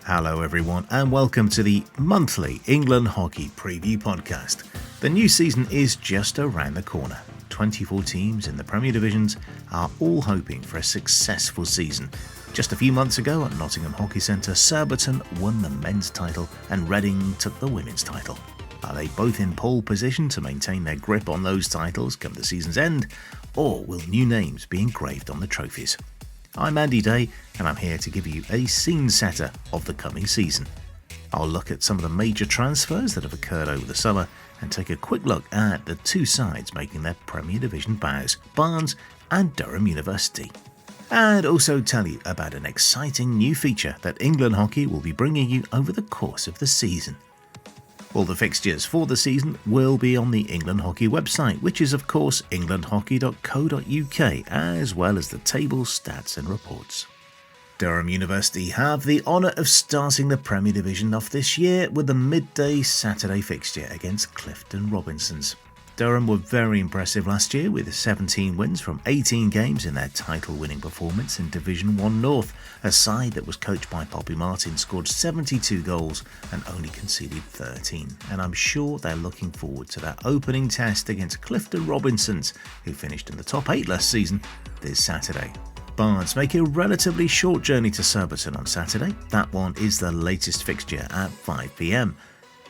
Hello everyone and welcome to the monthly England Hockey Preview Podcast. The new season is just around the corner. 24 teams in the Premier Divisions are all hoping for a successful season. Just a few months ago at Nottingham Hockey Centre, Surbiton won the men's title and Reading took the women's title. Are they both in pole position to maintain their grip on those titles come the season's end, or will new names be engraved on the trophies? I'm Andy Day and I'm here to give you a scene setter of the coming season. I'll look at some of the major transfers that have occurred over the summer and take a quick look at the two sides making their Premier Division bows, Barnes and Durham University. And also tell you about an exciting new feature that England Hockey will be bringing you over the course of the season. All the fixtures for the season will be on the England Hockey website, which is of course englandhockey.co.uk, as well as the tables, stats and reports. Durham University have the honour of starting the Premier Division off this year with a midday Saturday fixture against Clifton Robinsons. Durham were very impressive last year with 17 wins from 18 games in their title-winning performance in Division 1 North. A side that was coached by Poppy Martin scored 72 goals and only conceded 13. And I'm sure they're looking forward to that opening test against Clifton Robinsons, who finished in the top 8 last season, this Saturday. Barnes make a relatively short journey to Surbiton on Saturday. That one is the latest fixture at 5 p.m.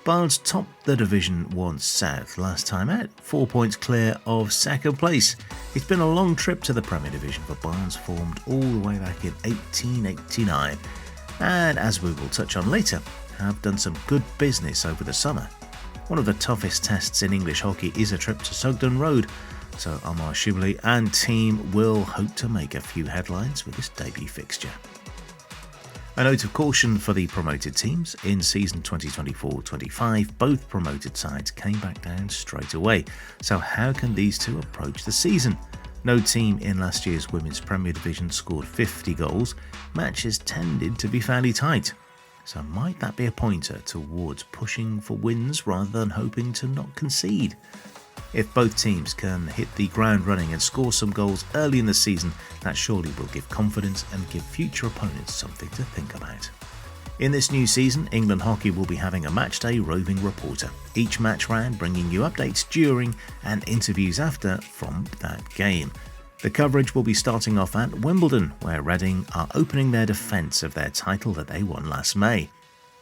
Barnes topped the Division 1 South last time out, 4 points clear of second place. It's been a long trip to the Premier Division for Barnes, formed all the way back in 1889, and as we will touch on later, have done some good business over the summer. One of the toughest tests in English hockey is a trip to Sugden Road, so Omar Shibli and team will hope to make a few headlines with this debut fixture. A note of caution for the promoted teams. In season 2024-25, both promoted sides came back down straight away. So how can these two approach the season? No team in last year's Women's Premier Division scored 50 goals. Matches tended to be fairly tight. So might that be a pointer towards pushing for wins rather than hoping to not concede? If both teams can hit the ground running and score some goals early in the season, that surely will give confidence and give future opponents something to think about. In this new season, England Hockey will be having a matchday roving reporter, each match round bringing you updates during and interviews after from that game. The coverage will be starting off at Wimbledon, where Reading are opening their defence of their title that they won last May.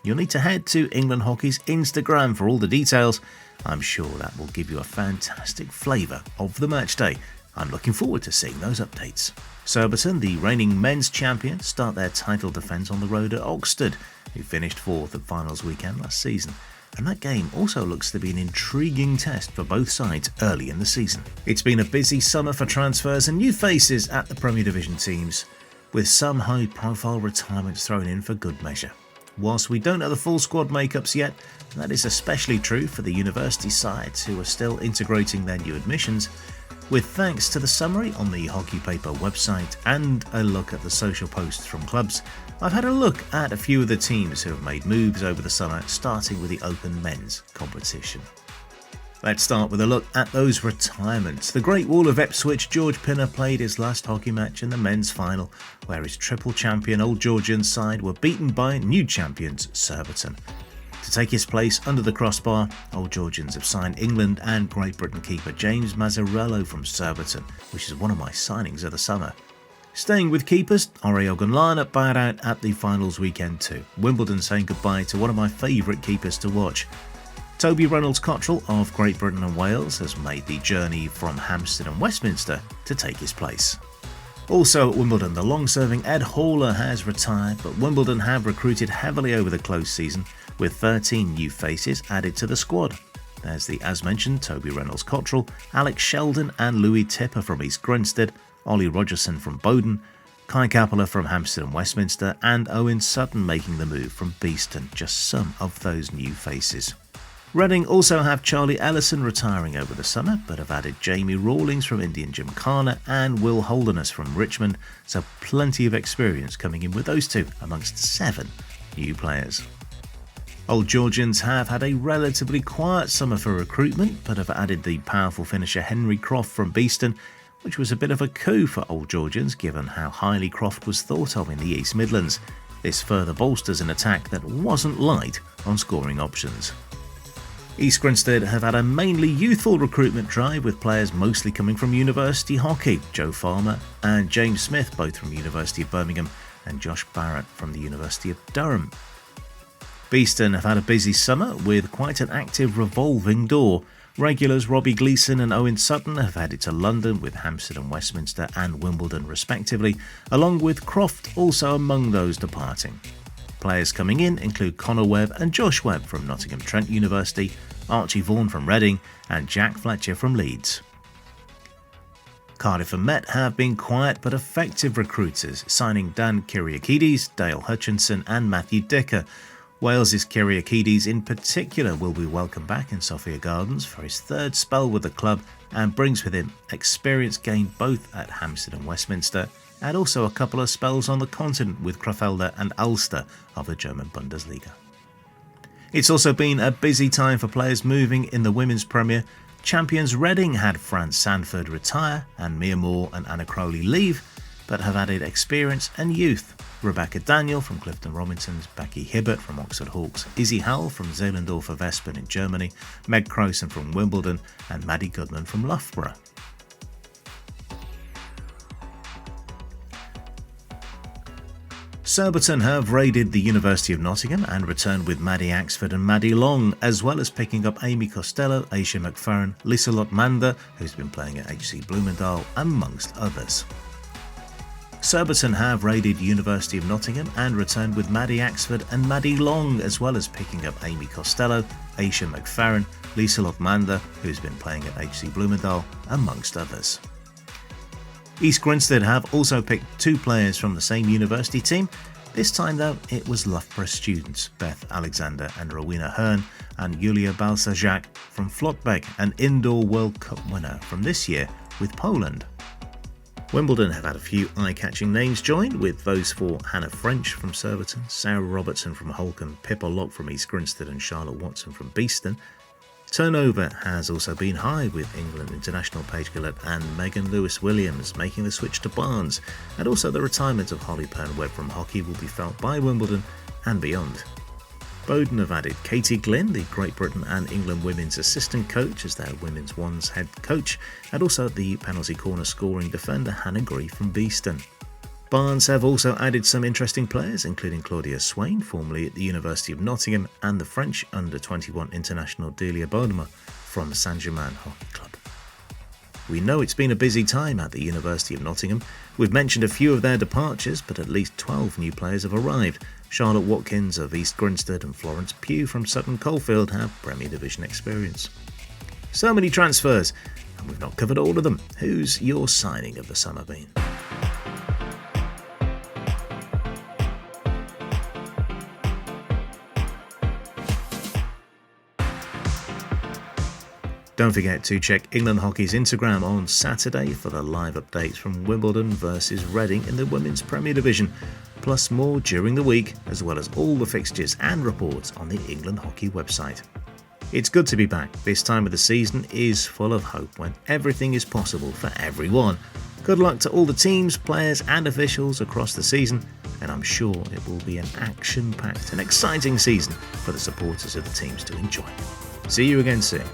You'll need to head to England Hockey's Instagram for all the details. I'm sure that will give you a fantastic flavour of the match day. I'm looking forward to seeing those updates. Surbiton, the reigning men's champions, start their title defence on the road at Oxford, who finished 4th at finals weekend last season. And that game also looks to be an intriguing test for both sides early in the season. It's been a busy summer for transfers and new faces at the Premier Division teams, with some high-profile retirements thrown in for good measure. Whilst we don't know the full squad makeups yet, and that is especially true for the university sides who are still integrating their new admissions, with thanks to the summary on the Hockey Paper website and a look at the social posts from clubs, I've had a look at a few of the teams who have made moves over the summer, starting with the Open Men's competition. Let's start with a look at those retirements. The Great Wall of Ipswich, George Pinner played his last hockey match in the men's final, where his triple champion Old Georgians side were beaten by new champions Surbiton. To take his place under the crossbar, Old Georgians have signed England and Great Britain keeper James Mazzarello from Surbiton, which is one of my signings of the summer. Staying with keepers, Oriel Gunlana bowed out at the finals weekend too. Wimbledon saying goodbye to one of my favourite keepers to watch. Toby Reynolds-Cottrell of Great Britain and Wales has made the journey from Hampstead and Westminster to take his place. Also at Wimbledon, the long-serving Ed Haller has retired, but Wimbledon have recruited heavily over the close season, with 13 new faces added to the squad. There's the as-mentioned Toby Reynolds-Cottrell, Alex Sheldon and Louis Tipper from East Grinstead, Ollie Rogerson from Bowden, Kai Kappeler from Hampstead and Westminster, and Owen Sutton making the move from Beeston, just some of those new faces. Reading also have Charlie Ellison retiring over the summer, but have added Jamie Rawlings from Indian Gymkhana and Will Holderness from Richmond, so plenty of experience coming in with those two amongst 7 new players. Old Georgians have had a relatively quiet summer for recruitment, but have added the powerful finisher Henry Croft from Beeston, which was a bit of a coup for Old Georgians given how highly Croft was thought of in the East Midlands. This further bolsters an attack that wasn't light on scoring options. East Grinstead have had a mainly youthful recruitment drive, with players mostly coming from university hockey. Joe Farmer and James Smith, both from University of Birmingham, and Josh Barrett from the University of Durham. Beeston have had a busy summer with quite an active revolving door. Regulars Robbie Gleeson and Owen Sutton have headed to London, with Hampstead and Westminster and Wimbledon respectively, along with Croft also among those departing. Players coming in include Connor Webb and Josh Webb from Nottingham Trent University, Archie Vaughan from Reading and Jack Fletcher from Leeds. Cardiff and Met have been quiet but effective recruiters, signing Dan Kyriakides, Dale Hutchinson and Matthew Dicker. Wales's Kyriakides in particular will be welcome back in Sophia Gardens for his third spell with the club, and brings with him experience gained both at Hampstead and Westminster, and also a couple of spells on the continent with Krefeld and Ulster of the German Bundesliga. It's also been a busy time for players moving in the Women's Premier. Champions Reading had France Sanford retire and Mia Moore and Anna Crowley leave, but have added experience and youth. Rebecca Daniel from Clifton Robinsons, Becky Hibbert from Oxford Hawks, Izzy Howell from Zehlendorfer Wespen in Germany, Meg Crowson from Wimbledon and Maddie Goodman from Loughborough. Surbiton have raided the University of Nottingham and returned with Maddie Axford and Maddie Long, as well as picking up Amy Costello, Aisha McFerrin, Lisa Manda, who's been playing at HC Bloomendale, amongst others. Surbiton have raided University of Nottingham and returned with Maddie Axford and Maddie Long, as well as picking up Amy Costello, Aisha McFerrin, Lisa Manda, who's been playing at HC Bloomendale, amongst others. East Grinstead have also picked two players from the same university team. This time though, it was Loughborough students Beth Alexander and Rowena Hearn and Julia Balsajak from Flottbek, an indoor World Cup winner from this year with Poland. Wimbledon have had a few eye-catching names join, with those for Hannah French from Surbiton, Sarah Robertson from Holcombe, Pippa Locke from East Grinstead and Charlotte Watson from Beeston. Turnover has also been high, with England international Paige Gillett and Megan Lewis-Williams making the switch to Barnes, and also the retirement of Holly Pern-Webb from hockey will be felt by Wimbledon and beyond. Bowden have added Katie Glynn, the Great Britain and England women's assistant coach, as their women's ones head coach, and also the penalty corner scoring defender Hannah Gree from Beeston. Barnes have also added some interesting players, including Claudia Swain, formerly at the University of Nottingham, and the French under-21 international Delia Bodema from Saint-Germain Hockey Club. We know it's been a busy time at the University of Nottingham. We've mentioned a few of their departures, but at least 12 new players have arrived. Charlotte Watkins of East Grinstead and Florence Pugh from Sutton Coldfield have Premier Division experience. So many transfers, and we've not covered all of them. Who's your signing of the summer been? Don't forget to check England Hockey's Instagram on Saturday for the live updates from Wimbledon versus Reading in the Women's Premier Division, plus more during the week, as well as all the fixtures and reports on the England Hockey website. It's good to be back. This time of the season is full of hope, when everything is possible for everyone. Good luck to all the teams, players and officials across the season, and I'm sure it will be an action-packed and exciting season for the supporters of the teams to enjoy. See you again soon.